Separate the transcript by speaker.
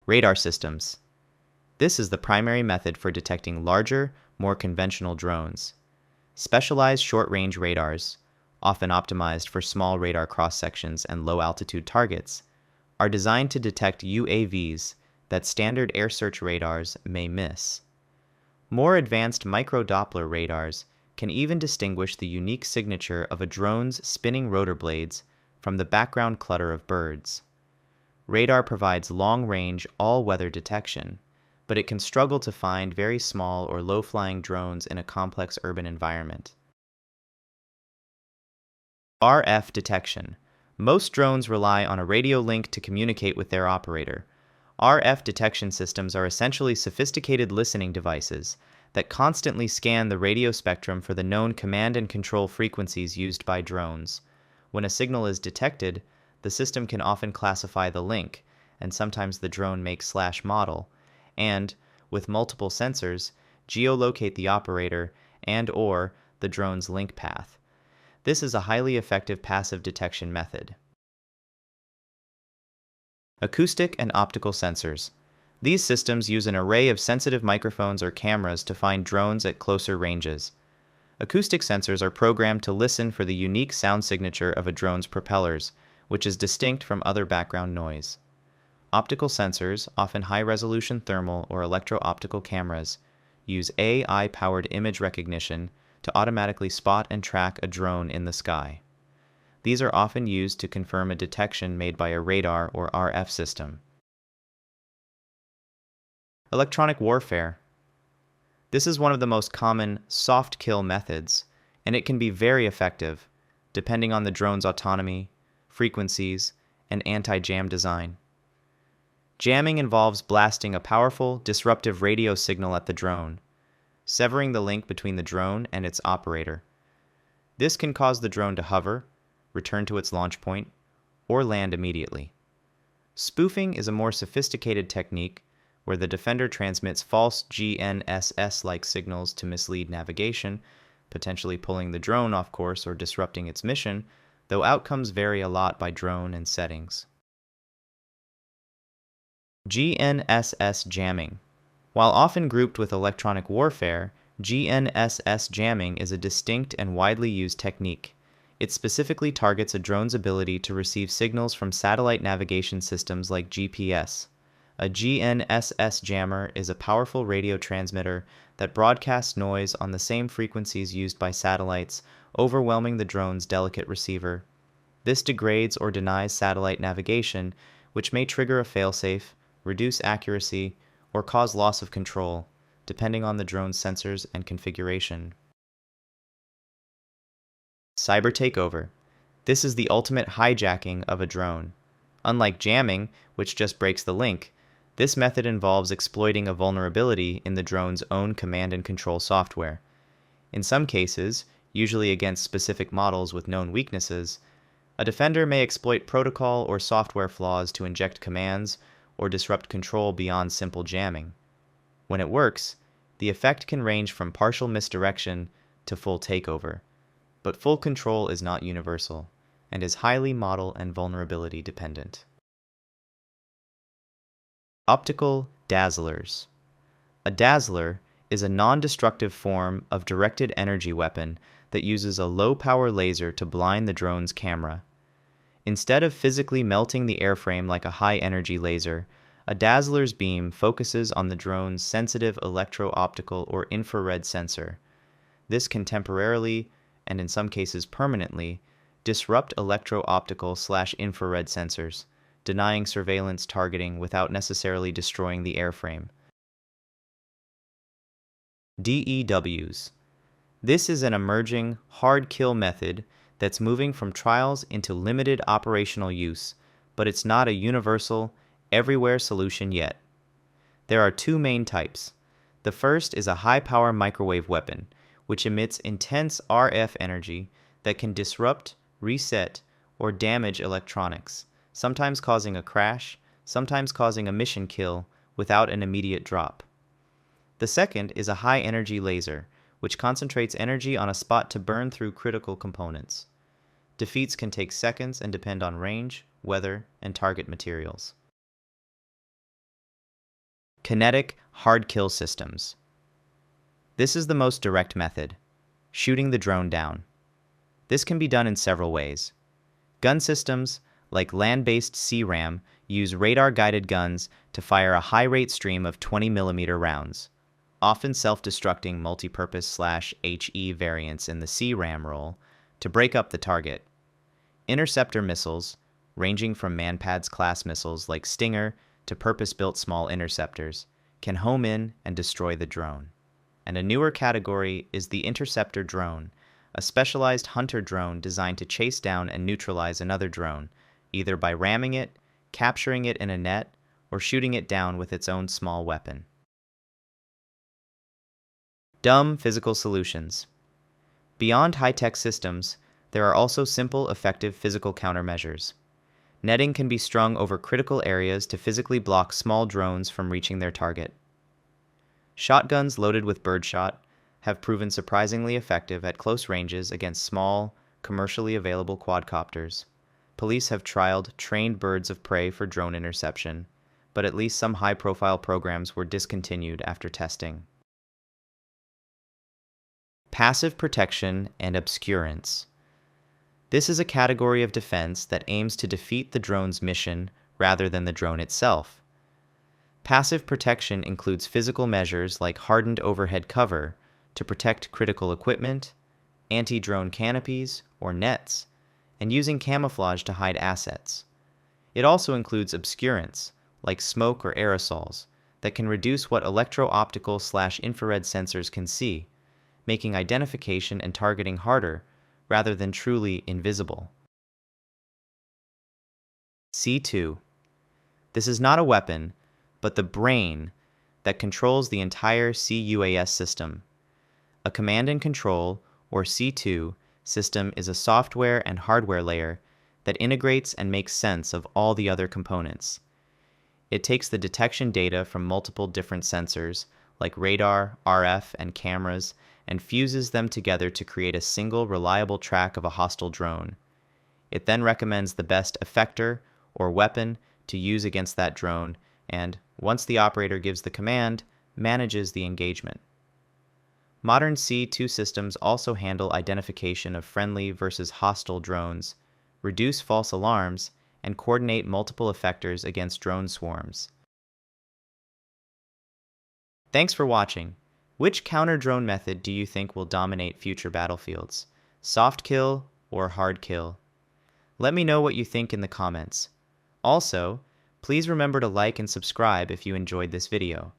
Speaker 1: Radar systems. This is the primary method for detecting larger, more conventional drones. Specialized short-range radars, often optimized for small radar cross-sections and low-altitude targets, are designed to detect UAVs that standard air search radars may miss. More advanced micro-Doppler radars can even distinguish the unique signature of a drone's spinning rotor blades from the background clutter of birds. Radar provides long-range, all-weather detection, but it can struggle to find very small or low-flying drones in a complex urban environment. RF detection. Most drones rely on a radio link to communicate with their operator. RF detection systems are essentially sophisticated listening devices that constantly scan the radio spectrum for the known command and control frequencies used by drones. When a signal is detected, the system can often classify the link, and sometimes the drone make/model, and, with multiple sensors, geolocate the operator and/or the drone's link path. This is a highly effective passive detection method. Acoustic and optical sensors. These systems use an array of sensitive microphones or cameras to find drones at closer ranges. Acoustic sensors are programmed to listen for the unique sound signature of a drone's propellers, which is distinct from other background noise. Optical sensors, often high-resolution thermal or electro-optical cameras, use AI-powered image recognition to automatically spot and track a drone in the sky. These are often used to confirm a detection made by a radar or RF system. Electronic warfare. This is one of the most common soft kill methods, and it can be very effective, depending on the drone's autonomy, frequencies, and anti-jam design. Jamming involves blasting a powerful, disruptive radio signal at the drone, severing the link between the drone and its operator. This can cause the drone to hover, return to its launch point, or land immediately. Spoofing is a more sophisticated technique where the defender transmits false GNSS-like signals to mislead navigation, potentially pulling the drone off course or disrupting its mission, though outcomes vary a lot by drone and settings. GNSS jamming. While often grouped with electronic warfare, GNSS jamming is a distinct and widely used technique. It specifically targets a drone's ability to receive signals from satellite navigation systems like GPS. A GNSS jammer is a powerful radio transmitter that broadcasts noise on the same frequencies used by satellites, overwhelming the drone's delicate receiver. This degrades or denies satellite navigation, which may trigger a failsafe, reduce accuracy, or cause loss of control, depending on the drone's sensors and configuration. Cyber takeover. This is the ultimate hijacking of a drone. Unlike jamming, which just breaks the link, this method involves exploiting a vulnerability in the drone's own command and control software. In some cases, usually against specific models with known weaknesses, a defender may exploit protocol or software flaws to inject commands or disrupt control beyond simple jamming. When it works, the effect can range from partial misdirection to full takeover, but full control is not universal and is highly model and vulnerability dependent. Optical Dazzlers. A dazzler is a non-destructive form of directed energy weapon that uses a low-power laser to blind the drone's camera. Instead of physically melting the airframe like a high-energy laser, a dazzler's beam focuses on the drone's sensitive electro-optical or infrared sensor. This can temporarily, and in some cases permanently, disrupt electro-optical/infrared sensors, denying surveillance targeting without necessarily destroying the airframe. DEWs. This is an emerging, hard kill method that's moving from trials into limited operational use, but it's not a universal, everywhere solution yet. There are two main types. The first is a high-power microwave weapon, which emits intense RF energy that can disrupt, reset, or damage electronics, sometimes causing a crash, sometimes causing a mission kill without an immediate drop. The second is a high-energy laser, which concentrates energy on a spot to burn through critical components. Defeats can take seconds and depend on range, weather, and target materials. Kinetic hard kill systems. This is the most direct method, shooting the drone down. This can be done in several ways. Gun systems, like land-based C-RAM, use radar-guided guns to fire a high-rate stream of 20mm rounds, often self-destructing multipurpose/HE variants in the C-RAM role, to break up the target. Interceptor missiles, ranging from Manpads-class missiles like Stinger to purpose-built small interceptors, can home in and destroy the drone. And a newer category is the interceptor drone, a specialized hunter drone designed to chase down and neutralize another drone, either by ramming it, capturing it in a net, or shooting it down with its own small weapon. Dumb physical solutions. Beyond high-tech systems, there are also simple, effective physical countermeasures. Netting can be strung over critical areas to physically block small drones from reaching their target. Shotguns loaded with birdshot have proven surprisingly effective at close ranges against small, commercially available quadcopters. Police have trialed trained birds of prey for drone interception, but at least some high-profile programs were discontinued after testing. Passive protection and obscurants. This is a category of defense that aims to defeat the drone's mission rather than the drone itself. Passive protection includes physical measures like hardened overhead cover to protect critical equipment, anti-drone canopies or nets, and using camouflage to hide assets. It also includes obscurants, like smoke or aerosols, that can reduce what electro-optical/infrared sensors can see, making identification and targeting harder rather than truly invisible. C2. This is not a weapon, but the brain that controls the entire C-UAS system. A command and control, or C2, system is a software and hardware layer that integrates and makes sense of all the other components. It takes the detection data from multiple different sensors, like radar, RF, and cameras, and fuses them together to create a single reliable track of a hostile drone. It then recommends the best effector, or weapon, to use against that drone, and, once the operator gives the command, manages the engagement. Modern C2 systems also handle identification of friendly versus hostile drones, reduce false alarms, and coordinate multiple effectors against drone swarms. Thanks for watching. Which counter-drone method do you think will dominate future battlefields? Soft kill or hard kill? Let me know what you think in the comments. Also, please remember to like and subscribe if you enjoyed this video.